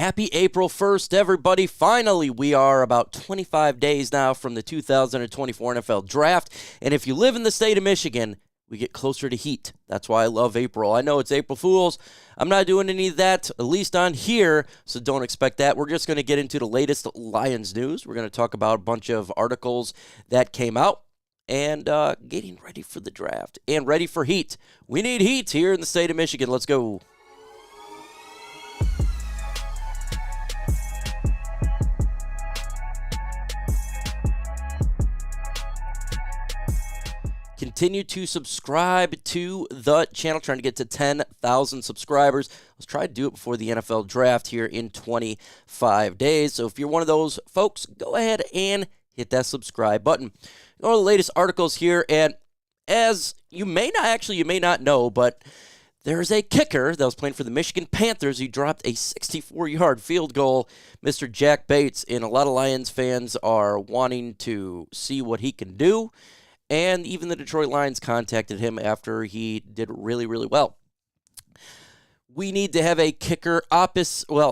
Happy April 1st, everybody. Finally, we are about 25 days now from the 2024 NFL Draft. And if you live in the state of Michigan, we get closer to heat. That's why I love April. I know it's April Fools. I'm not doing any of that, at least on here, so don't expect that. We're just going to get into the latest Lions news. We're going to talk about a bunch of articles that came out and getting ready for the draft and ready for heat. We need heat here in the state of Michigan. Let's go. Continue to subscribe to the channel, trying to get to 10,000 subscribers. Let's try to do it before the NFL draft here in 25 days. So if you're one of those folks, go ahead and hit that subscribe button. One of the latest articles here, and as you may not know, but there's a kicker that was playing for the Michigan Panthers. He dropped a 64-yard field goal, Mr. Jack Bates, and a lot of Lions fans are wanting to see what he can do. And even the Detroit Lions contacted him after he did really, really well. We need to have a kicker not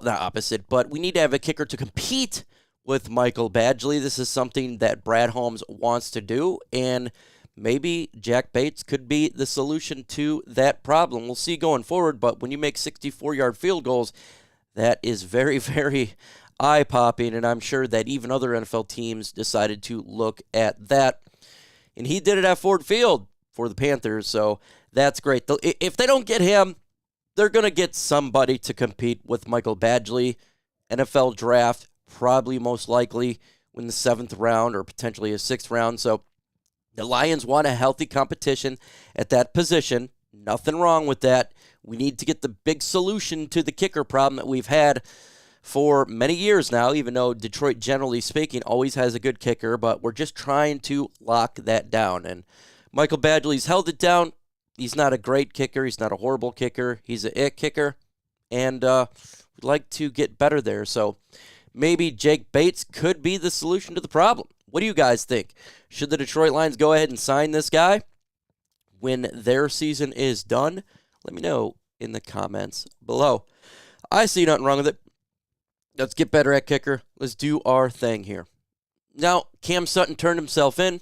opposite, but we need to have a kicker to compete with Michael Badgley. This is something that Brad Holmes wants to do, and maybe Jack Bates could be the solution to that problem. We'll see going forward, but when you make 64-yard field goals, that is very, very eye-popping, and I'm sure that even other NFL teams decided to look at that. And he did it at Ford Field for the Panthers, so that's great. If they don't get him, they're going to get somebody to compete with Michael Badgley. NFL draft, probably most likely in the 7th round or potentially a 6th round. So the Lions want a healthy competition at that position. Nothing wrong with that. We need to get the big solution to the kicker problem that we've had for many years now, even though Detroit, generally speaking, always has a good kicker, but we're just trying to lock that down. And Michael Badgley's held it down. He's not a great kicker. He's not a horrible kicker. He's an it kicker, and we'd like to get better there. So maybe Jake Bates could be the solution to the problem. What do you guys think? Should the Detroit Lions go ahead and sign this guy when their season is done? Let me know in the comments below. I see nothing wrong with it. Let's get better at kicker. Let's do our thing here. Now, Cam Sutton turned himself in.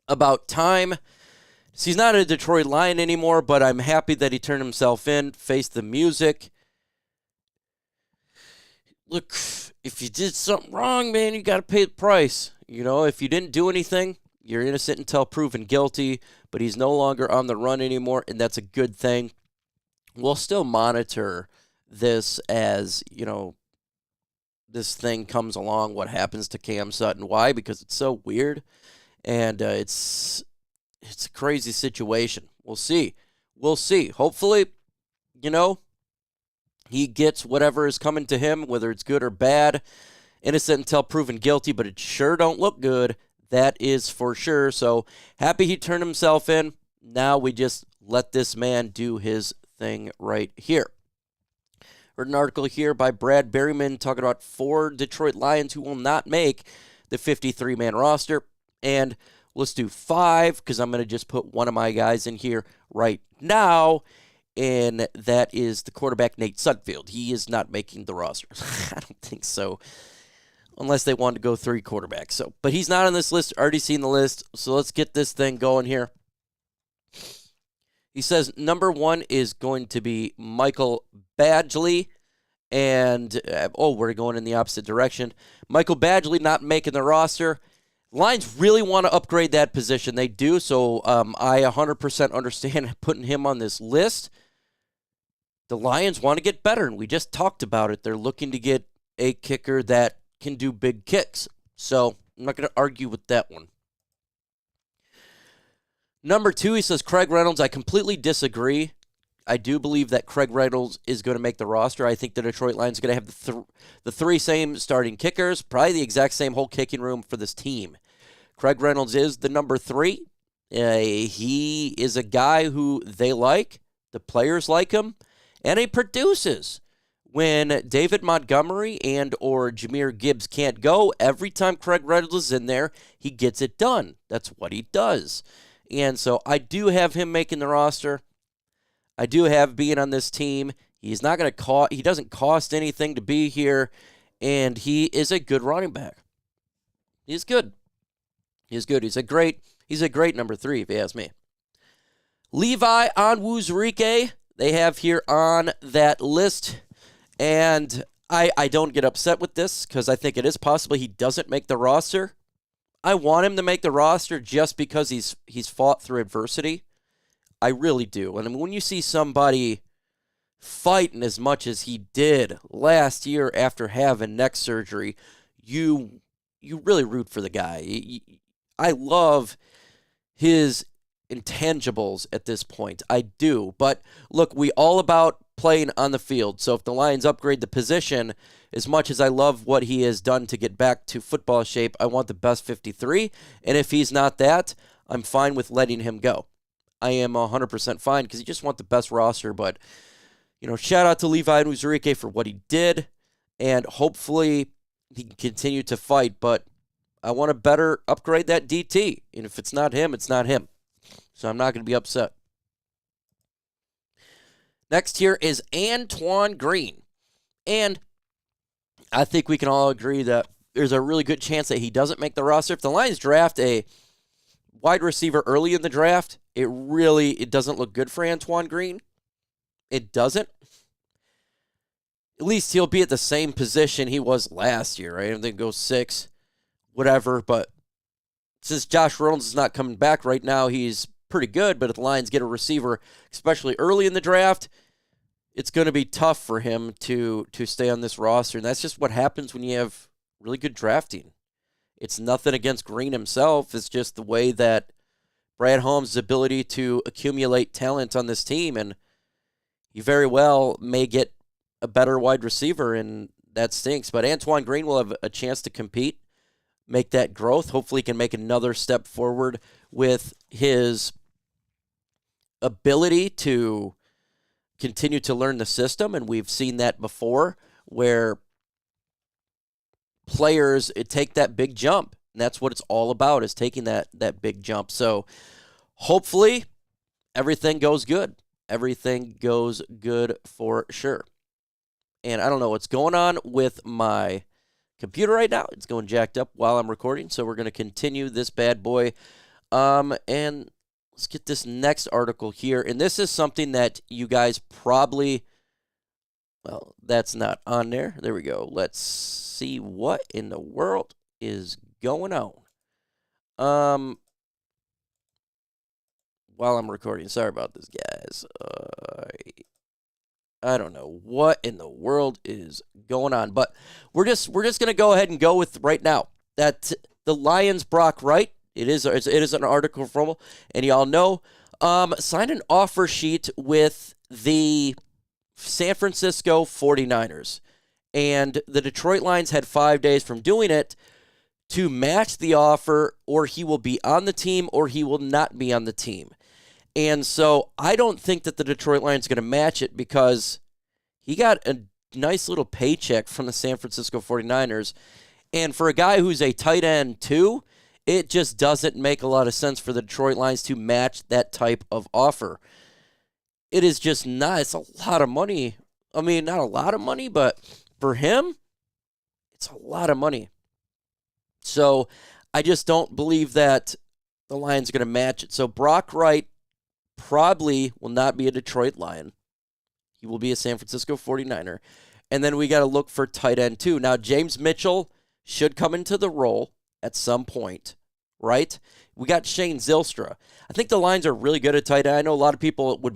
About time. So he's not a Detroit Lion anymore, but I'm happy that he turned himself in, faced the music. Look, if you did something wrong, man, you got to pay the price. You know, if you didn't do anything, you're innocent until proven guilty, but he's no longer on the run anymore, and that's a good thing. We'll still monitor this as, this thing comes along, what happens to Cam Sutton. Why? Because it's so weird, and it's a crazy situation. We'll see. Hopefully, he gets whatever is coming to him, whether it's good or bad. Innocent until proven guilty, but it sure don't look good. That is for sure. So happy he turned himself in. Now we just let this man do his thing right here. Heard an article here by Brad Berryman talking about 4 Detroit Lions who will not make the 53-man roster. And let's do 5, because I'm going to just put one of my guys in here right now, and that is the quarterback Nate Sudfeld. He is not making the roster. I don't think so, unless they wanted to go 3 quarterbacks. But he's not on this list. Already seen the list, so let's get this thing going here. He says number 1 is going to be Michael Badgley, and, we're going in the opposite direction. Michael Badgley not making the roster. Lions really want to upgrade that position. They do, so I 100% understand putting him on this list. The Lions want to get better, and we just talked about it. They're looking to get a kicker that can do big kicks, so I'm not going to argue with that one. Number 2, he says Craig Reynolds. I completely disagree. I do believe that Craig Reynolds is going to make the roster. I think the Detroit Lions are going to have the 3 same starting kickers, probably the exact same whole kicking room for this team. Craig Reynolds is the number 3. He is a guy who they like. The players like him, and he produces. When David Montgomery and or Jahmyr Gibbs can't go, every time Craig Reynolds is in there, he gets it done. That's what he does. And so I do have him making the roster. I do have being on this team. He's not going to cost. He doesn't cost anything to be here, and he is a good running back. He's good. He's good. He's a great number 3, if you ask me. Levi Onwuzurike, they have here on that list, and I don't get upset with this because I think it is possible he doesn't make the roster. I want him to make the roster just because he's fought through adversity. I really do. And when you see somebody fighting as much as he did last year after having neck surgery, you really root for the guy. I love his intangibles at this point. I do. But look, we all about playing on the field. So if the Lions upgrade the position, as much as I love what he has done to get back to football shape, I want the best 53. And if he's not that, I'm fine with letting him go. I am 100% fine because you just want the best roster. But, shout out to Levi Onwuzurike for what he did. And hopefully he can continue to fight. But I want to better upgrade that DT. And if it's not him, it's not him. So I'm not going to be upset. Next here is Antoine Green. And I think we can all agree that there's a really good chance that he doesn't make the roster. If the Lions draft a wide receiver early in the draft, it doesn't look good for Antoine Green. It doesn't. At least he'll be at the same position he was last year, right? I think go 6, whatever. But since Josh Reynolds is not coming back right now, he's pretty good. But if the Lions get a receiver, especially early in the draft, it's going to be tough for him to stay on this roster. And that's just what happens when you have really good drafting. It's nothing against Green himself. It's just the way that Brad Holmes' ability to accumulate talent on this team. And he very well may get a better wide receiver, and that stinks. But Antoine Green will have a chance to compete, make that growth. Hopefully he can make another step forward with his ability to continue to learn the system. And we've seen that before where players take that big jump. And that's what it's all about, is taking that big jump. So hopefully everything goes good. Everything goes good for sure. And I don't know what's going on with my computer right now. It's going jacked up while I'm recording. So we're going to continue this bad boy. And let's get this next article here. And this is something that you guys probably, well, that's not on there. There we go. Let's see what in the world is going on. While I'm recording. Sorry about this, guys. I don't know what in the world is going on, but we're just going to go ahead and go with right now that the Lions Brock Wright, it is an article from, and y'all know, signed an offer sheet with the San Francisco 49ers, and the Detroit Lions had 5 days from doing it to match the offer, or he will be on the team or he will not be on the team. And so I don't think that the Detroit Lions are going to match it because he got a nice little paycheck from the San Francisco 49ers. And for a guy who's a tight end too, it just doesn't make a lot of sense for the Detroit Lions to match that type of offer. It is just not. It's a lot of money. I mean, not a lot of money, but for him, it's a lot of money. So I just don't believe that the Lions are going to match it. So Brock Wright probably will not be a Detroit Lion. He will be a San Francisco 49er. And then we got to look for tight end too. Now, James Mitchell should come into the role at some point, right? We got Shane Zylstra. I think the Lions are really good at tight end. I know a lot of people would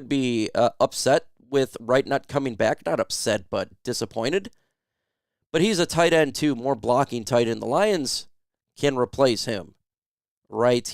be upset with Wright not coming back. Not upset, but disappointed. But he's a tight end too, more blocking tight end. The Lions can replace him, right?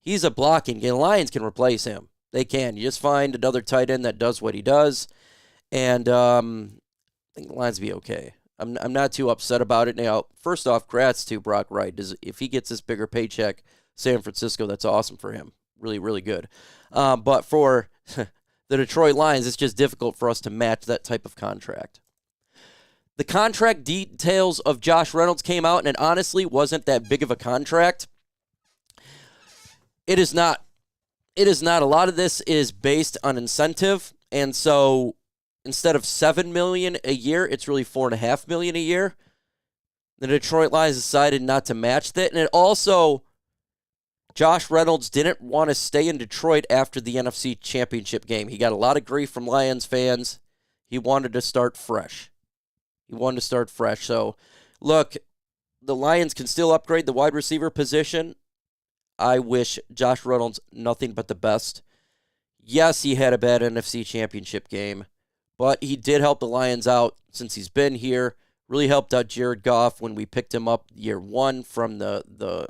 He's a blocking game. The Lions can replace him. They can. You just find another tight end that does what he does, and I think the Lions will be okay. I'm not too upset about it. Now, first off, congrats to Brock Wright. If he gets this bigger paycheck, San Francisco, that's awesome for him. Really, really good. But for the Detroit Lions, it's just difficult for us to match that type of contract. The contract details of Josh Reynolds came out, and it honestly wasn't that big of a contract. It is not. A lot of this is based on incentive. And so instead of $7 million a year, it's really $4.5 million a year. The Detroit Lions decided not to match that. And it also, Josh Reynolds didn't want to stay in Detroit after the NFC Championship game. He got a lot of grief from Lions fans. He wanted to start fresh. So, look, the Lions can still upgrade the wide receiver position. I wish Josh Reynolds nothing but the best. Yes, he had a bad NFC Championship game, but he did help the Lions out since he's been here. Really helped out Jared Goff when we picked him up year one from the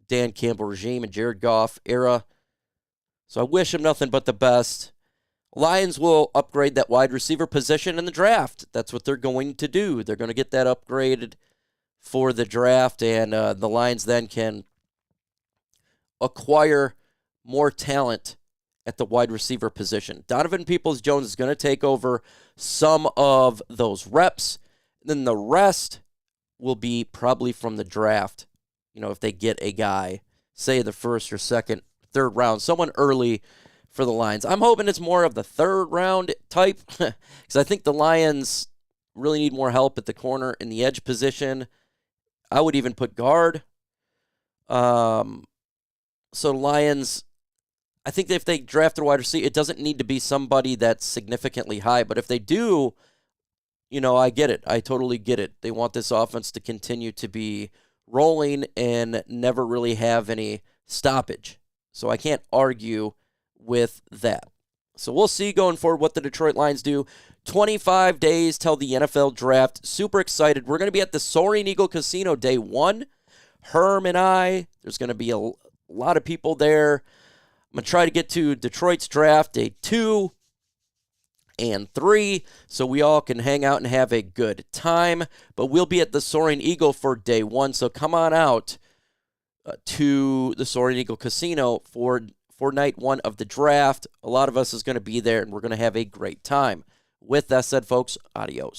Dan Campbell regime and Jared Goff era. So I wish him nothing but the best. Lions will upgrade that wide receiver position in the draft. That's what they're going to do. They're going to get that upgraded for the draft, and the Lions then can acquire more talent at the wide receiver position. Donovan Peoples-Jones is going to take over some of those reps. Then the rest will be probably from the draft. You know, if they get a guy, say the first or second, third round, someone early for the Lions. I'm hoping it's more of the third round type because I think the Lions really need more help at the corner in the edge position. I would even put guard. So Lions, I think that if they draft a wide receiver, it doesn't need to be somebody that's significantly high. But if they do, you know, I get it. I totally get it. They want this offense to continue to be rolling and never really have any stoppage. So I can't argue with that. So we'll see going forward what the Detroit Lions do. 25 days till the NFL draft. Super excited. We're going to be at the Soaring Eagle Casino day one. Herm and I. There's going to be a lot of people there. I'm going to try to get to Detroit's draft day 2 and 3 so we all can hang out and have a good time. But we'll be at the Soaring Eagle for day 1. So come on out to the Soaring Eagle Casino for night 1 of the draft. A lot of us is going to be there, and we're going to have a great time. With that said, folks, adios.